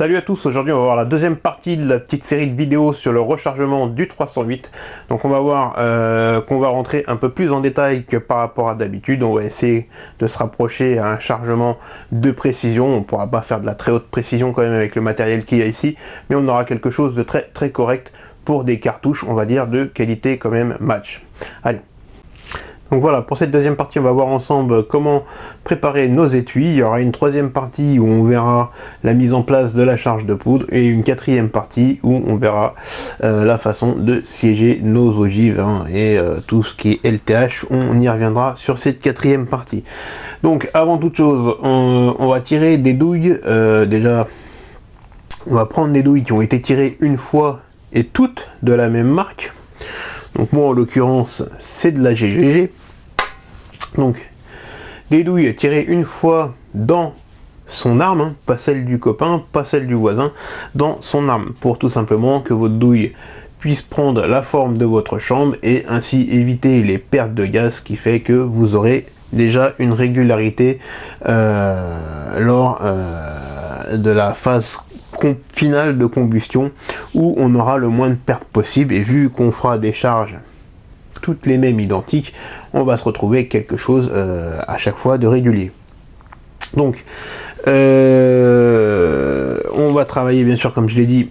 Salut à tous, aujourd'hui on va voir la deuxième partie de la petite série de vidéos sur le rechargement du 308. Donc on va voir qu'on va rentrer un peu plus en détail que par rapport à d'habitude. On va essayer de se rapprocher à un chargement de précision. On ne pourra pas faire de la très haute précision quand même avec le matériel qu'il y a ici, mais on aura quelque chose de très correct pour des cartouches, on va dire, de qualité quand même match. Allez. Donc voilà, pour cette deuxième partie, on va voir ensemble comment préparer nos étuis. Il y aura une troisième partie où on verra la mise en place de la charge de poudre et une quatrième partie où on verra la façon de siéger nos ogives et tout ce qui est LTH. On y reviendra sur cette quatrième partie. Donc avant toute chose, on va tirer des douilles. Déjà, on va prendre des douilles qui ont été tirées une fois et toutes de la même marque. Donc moi en l'occurrence c'est de la GGG. Donc des douilles tirées une fois dans son arme, pas celle du copain, pas celle du voisin, dans son arme, pour tout simplement que votre douille puisse prendre la forme de votre chambre et ainsi éviter les pertes de gaz, qui fait que vous aurez déjà une régularité lors de la phase finale de combustion, où on aura le moins de pertes possible. Et vu qu'on fera des charges toutes les mêmes identiques, on va se retrouver avec quelque chose à chaque fois de régulier. Donc on va travailler bien sûr, comme je l'ai dit,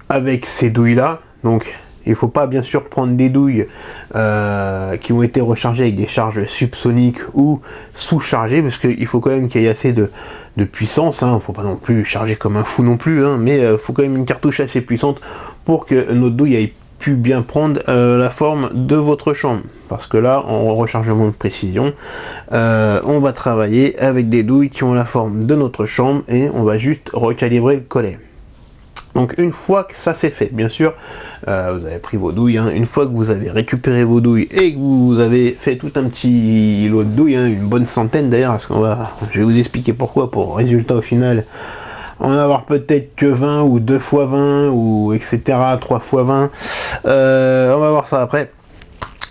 avec ces douilles là. Donc il ne faut pas bien sûr prendre des douilles qui ont été rechargées avec des charges subsoniques ou sous-chargées, parce qu'il faut quand même qu'il y ait assez de puissance, il ne faut pas non plus charger comme un fou non plus, mais il faut quand même une cartouche assez puissante pour que notre douille ait pu bien prendre la forme de votre chambre. Parce que là, en rechargement de précision, on va travailler avec des douilles qui ont la forme de notre chambre et on va juste recalibrer le collet. Donc une fois que ça c'est fait, bien sûr, vous avez pris vos douilles, une fois que vous avez récupéré vos douilles et que vous avez fait tout un petit lot de douilles, une bonne centaine d'ailleurs, parce je vais vous expliquer pourquoi, pour résultat au final, en avoir peut-être que 20 ou 2 x 20 ou etc, 3 x 20, on va voir ça après.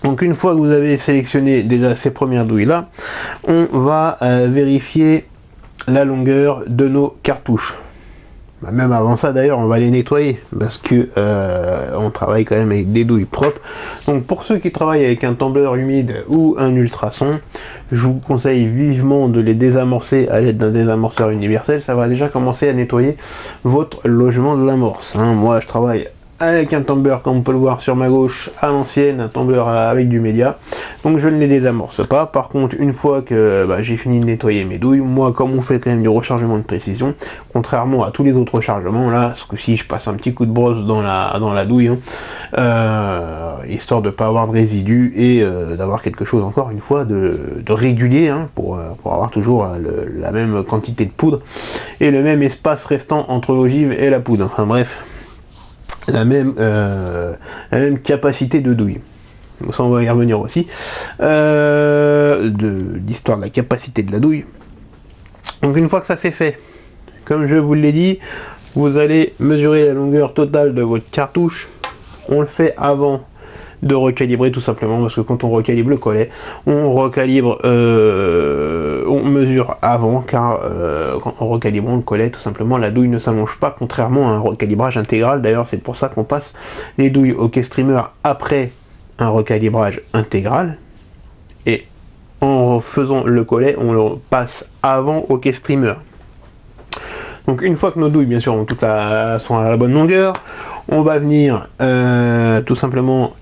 Donc une fois que vous avez sélectionné déjà ces premières douilles là, on va vérifier la longueur de nos cartouches. Même avant ça d'ailleurs, on va les nettoyer parce que on travaille quand même avec des douilles propres. Donc pour ceux qui travaillent avec un tumbler humide ou un ultrason, je vous conseille vivement de les désamorcer à l'aide d'un désamorceur universel. Ça va déjà commencer à nettoyer votre logement de l'amorce. Moi je travaille avec un tumbler, comme on peut le voir sur ma gauche, à l'ancienne, un tumbler avec du média, donc je ne les désamorce pas. Par contre, une fois que j'ai fini de nettoyer mes douilles, moi comme on fait quand même du rechargement de précision, contrairement à tous les autres rechargements, là ce coup-ci je passe un petit coup de brosse dans la douille, histoire de ne pas avoir de résidus et d'avoir quelque chose encore une fois de régulier, pour avoir toujours la même quantité de poudre et le même espace restant entre l'ogive et la poudre. Enfin bref, la même capacité de douille. Donc ça on va y revenir aussi, l'histoire de la capacité de la douille. Donc une fois que ça c'est fait, comme je vous l'ai dit, vous allez mesurer la longueur totale de votre cartouche. On le fait avant de recalibrer, tout simplement parce que quand on recalibre le collet, on recalibre, on mesure avant, car en recalibrant le collet, tout simplement la douille ne s'allonge pas, contrairement à un recalibrage intégral. D'ailleurs c'est pour ça qu'on passe les douilles au K-streamer après un recalibrage intégral, et en faisant le collet on le passe avant au K-streamer. Donc une fois que nos douilles bien sûr sont à la bonne longueur, on va venir tout simplement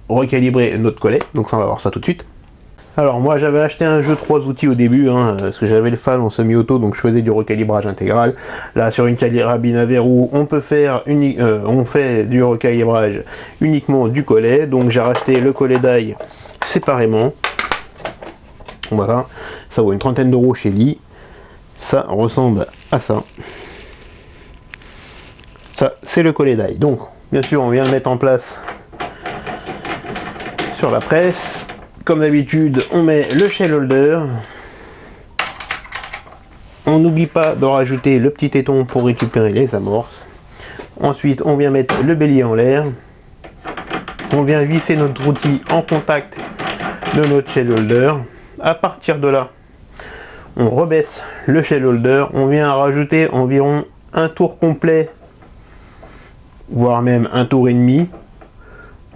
recalibrer notre collet. Donc ça on va voir ça tout de suite. Alors moi j'avais acheté un jeu 3 outils au début, parce que j'avais le fan en semi-auto, donc je faisais du recalibrage intégral. Là sur une carabine à verrou, on peut faire on fait du recalibrage uniquement du collet. Donc j'ai racheté le collet d'ail séparément. Voilà, ça vaut une trentaine d'euros chez Lee. Ça ressemble à ça. Ça c'est le collet d'ail. Donc bien sûr on vient le mettre en place sur la presse. Comme d'habitude, on met le shell holder. On n'oublie pas de rajouter le petit téton pour récupérer les amorces. Ensuite, on vient mettre le bélier en l'air. On vient visser notre outil en contact de notre shell holder. À partir de là, on rebaisse le shell holder. On vient rajouter environ un tour complet, voire même un tour et demi.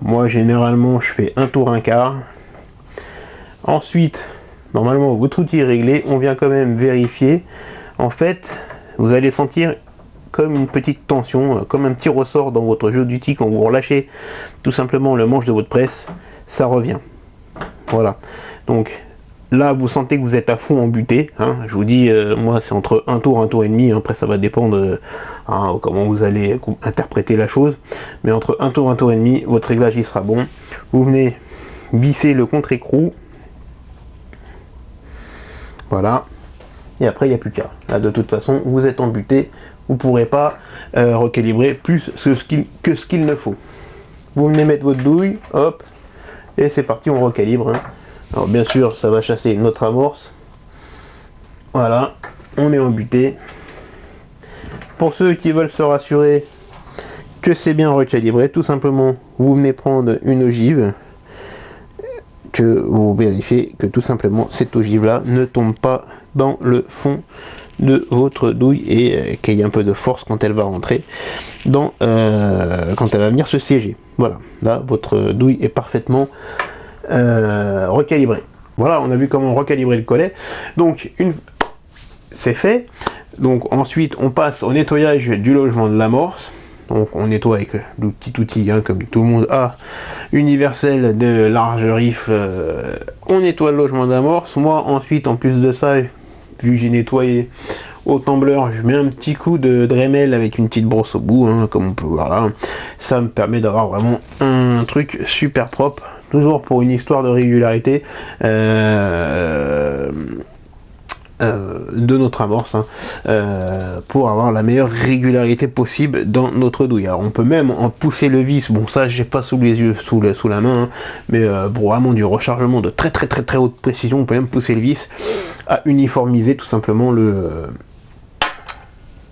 Moi généralement je fais un tour un quart. Ensuite, normalement votre outil est réglé, on vient quand même vérifier. En fait, vous allez sentir comme une petite tension, comme un petit ressort dans votre jeu d'outil quand vous relâchez tout simplement le manche de votre presse, ça revient. Voilà. Donc là, vous sentez que vous êtes à fond en butée. Hein. Je vous dis, moi, c'est entre un tour et demi. Après, ça va dépendre comment vous allez interpréter la chose. Mais entre un tour et demi, votre réglage il sera bon. Vous venez visser le contre-écrou. Voilà. Et après, il n'y a plus qu'à. Là, de toute façon, vous êtes en butée. Vous ne pourrez pas recalibrer plus que ce qu'il ne faut. Vous venez mettre votre douille. Hop. Et c'est parti, on recalibre. Hein. Alors bien sûr, ça va chasser notre amorce. Voilà, on est en butée. Pour ceux qui veulent se rassurer que c'est bien recalibré, tout simplement, vous venez prendre une ogive, que vous vérifiez que tout simplement cette ogive là ne tombe pas dans le fond de votre douille et qu'il y ait un peu de force quand elle va rentrer quand elle va venir se siéger. Voilà, là votre douille est parfaitement recalibrée. Voilà, on a vu comment recalibrer le collet. Donc c'est fait. Donc ensuite on passe au nettoyage du logement de l'amorce. Donc on nettoie avec le petit outil, hein, comme tout le monde a, universel de large riff. On nettoie le logement d'amorce. Moi ensuite, en plus de ça, vu que j'ai nettoyé au tembleur, je mets un petit coup de Dremel avec une petite brosse au bout, hein, comme on peut voir là. Ça me permet d'avoir vraiment un truc super propre, toujours pour une histoire de régularité de notre amorce, hein, pour avoir la meilleure régularité possible dans notre douille. Alors on peut même en pousser le vis, bon ça j'ai pas sous les yeux, sous la main, hein, mais pour vraiment du rechargement de très haute précision, on peut même pousser le vis à uniformiser tout simplement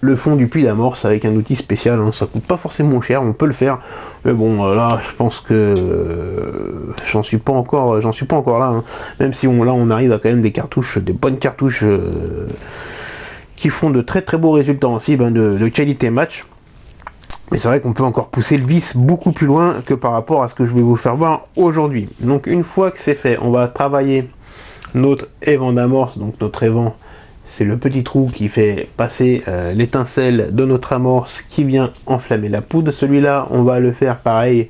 le fond du puits d'amorce avec un outil spécial, hein. Ça coûte pas forcément cher, on peut le faire, mais bon là je pense que j'en suis pas encore là, hein. Même si on arrive à quand même des bonnes cartouches qui font de très beaux résultats en cible, hein, de qualité match. Mais c'est vrai qu'on peut encore pousser le vis beaucoup plus loin que par rapport à ce que je vais vous faire voir aujourd'hui. Donc une fois que c'est fait, on va travailler notre évent d'amorce. Donc notre évent, c'est le petit trou qui fait passer l'étincelle de notre amorce qui vient enflammer la poudre. Celui-là, on va le faire pareil.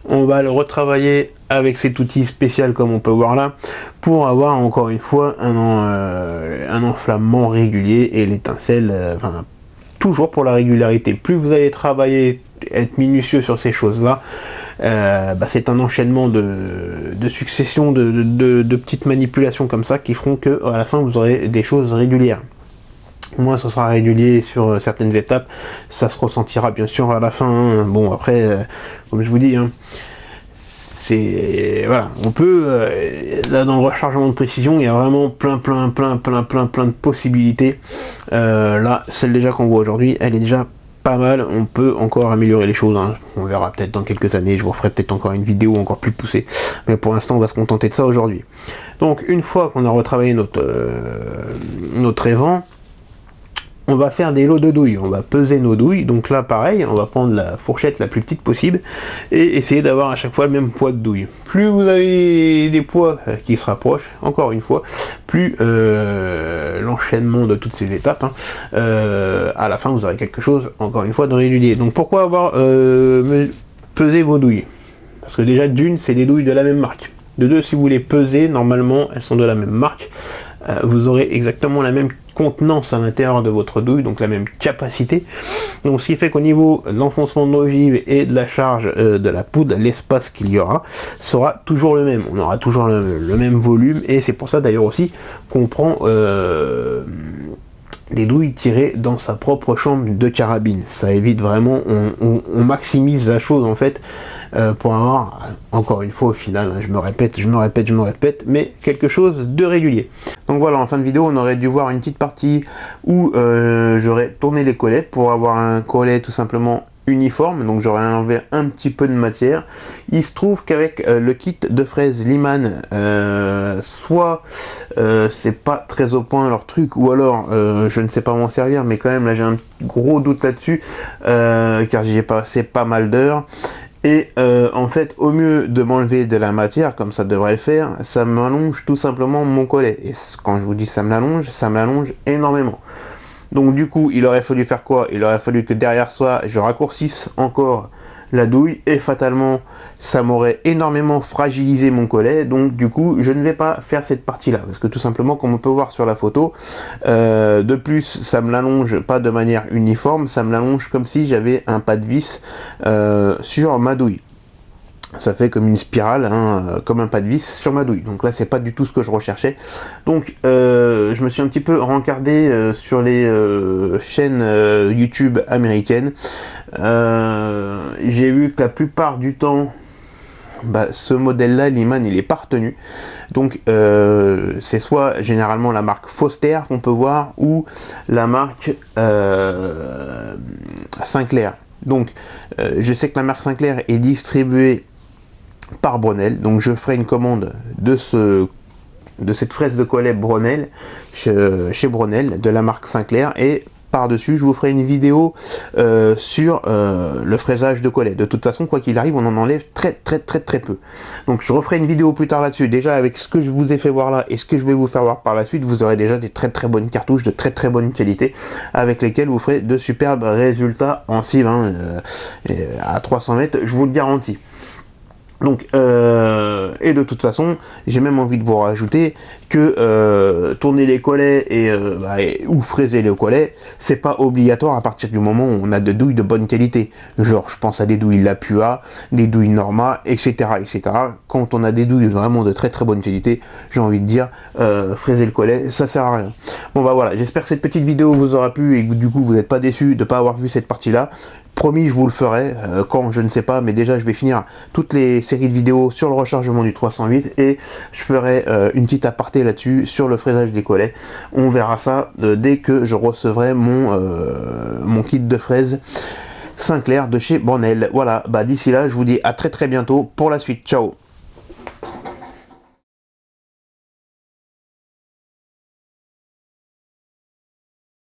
On va le retravailler avec cet outil spécial comme on peut voir là, pour avoir encore une fois un enflammement régulier et l'étincelle, toujours pour la régularité. Plus vous allez travailler, être minutieux sur ces choses-là, c'est un enchaînement de succession de petites manipulations comme ça qui feront que à la fin vous aurez des choses régulières. Moi ça sera régulier sur certaines étapes, ça se ressentira bien sûr à la fin, hein. Bon après, comme je vous dis, hein, voilà, on peut là dans le rechargement de précision, il y a vraiment plein de possibilités. Là, celle déjà qu'on voit aujourd'hui, elle est déjà pas mal. On peut encore améliorer les choses, hein. On verra peut-être dans quelques années, je vous referai peut-être encore une vidéo encore plus poussée, mais pour l'instant on va se contenter de ça aujourd'hui. Donc une fois qu'on a retravaillé notre évent, on va faire des lots de douilles, on va peser nos douilles. Donc là pareil, on va prendre la fourchette la plus petite possible et essayer d'avoir à chaque fois le même poids de douille. Plus vous avez des poids qui se rapprochent, encore une fois, plus l'enchaînement de toutes ces étapes, hein, à la fin vous aurez quelque chose, encore une fois, de régulier. Donc pourquoi avoir pesé vos douilles? Parce que déjà d'une, c'est des douilles de la même marque. De deux, si vous les pesez, normalement elles sont de la même marque. Vous aurez exactement la même contenance à l'intérieur de votre douille, donc la même capacité. Donc ce qui fait qu'au niveau de l'enfoncement de l'ogive et de la charge de la poudre, l'espace qu'il y aura sera toujours le même. On aura toujours le même volume, et c'est pour ça d'ailleurs aussi qu'on prend des douilles tirées dans sa propre chambre de carabine. Ça évite vraiment, on maximise la chose en fait, pour avoir, encore une fois au final, hein, je me répète, mais quelque chose de régulier. Donc voilà, en fin de vidéo, on aurait dû voir une petite partie où j'aurais tourné les collets pour avoir un collet tout simplement uniforme, donc j'aurais enlevé un petit peu de matière. Il se trouve qu'avec le kit de fraises Liman, soit c'est pas très au point leur truc, ou alors je ne sais pas m'en servir, mais quand même là j'ai un gros doute là-dessus, car j'y ai passé pas mal d'heures. Et en fait, au mieux de m'enlever de la matière, comme ça devrait le faire, ça m'allonge tout simplement mon collet. Et quand je vous dis ça me l'allonge énormément. Donc du coup, il aurait fallu faire quoi? Il aurait fallu que derrière soi, je raccourcisse encore la douille, et fatalement, ça m'aurait énormément fragilisé mon collet. Donc du coup, je ne vais pas faire cette partie-là, parce que tout simplement, comme on peut voir sur la photo, de plus, ça me l'allonge pas de manière uniforme, ça me l'allonge comme si j'avais un pas de vis sur ma douille. Ça fait comme une spirale, hein, comme un pas de vis sur ma douille. Donc là, c'est pas du tout ce que je recherchais. Donc, je me suis un petit peu rencardé sur les chaînes YouTube américaines. J'ai vu que la plupart du temps, ce modèle-là, Liman, il est pas retenu. Donc, c'est soit généralement la marque Foster qu'on peut voir, ou la marque Sinclair. Donc, je sais que la marque Sinclair est distribuée par Bronell, donc je ferai une commande de cette fraise de collet Bronell chez Bronell de la marque Sinclair, et par-dessus je vous ferai une vidéo sur le fraisage de collet. De toute façon, quoi qu'il arrive, on en enlève très peu. Donc je referai une vidéo plus tard là-dessus, déjà avec ce que je vous ai fait voir là et ce que je vais vous faire voir par la suite. Vous aurez déjà des très bonnes cartouches de très bonne qualité, avec lesquelles vous ferez de superbes résultats en cible, hein, à 300 mètres, je vous le garantis. Donc, et de toute façon, j'ai même envie de vous rajouter que tourner les collets ou fraiser les collets, c'est pas obligatoire à partir du moment où on a des douilles de bonne qualité. Genre, je pense à des douilles Lapua, des douilles Norma, etc., etc. Quand on a des douilles vraiment de très bonne qualité, j'ai envie de dire, fraiser le collet, ça sert à rien. Bon bah voilà, j'espère que cette petite vidéo vous aura plu et que du coup vous n'êtes pas déçus de ne pas avoir vu cette partie-là. Promis, je vous le ferai, quand je ne sais pas, mais déjà je vais finir toutes les séries de vidéos sur le rechargement du 308, et je ferai une petite aparté là-dessus sur le fraisage des collets. On verra ça dès que je recevrai mon kit de fraises Sinclair de chez Bronell. Voilà, d'ici là, je vous dis à très bientôt pour la suite. Ciao!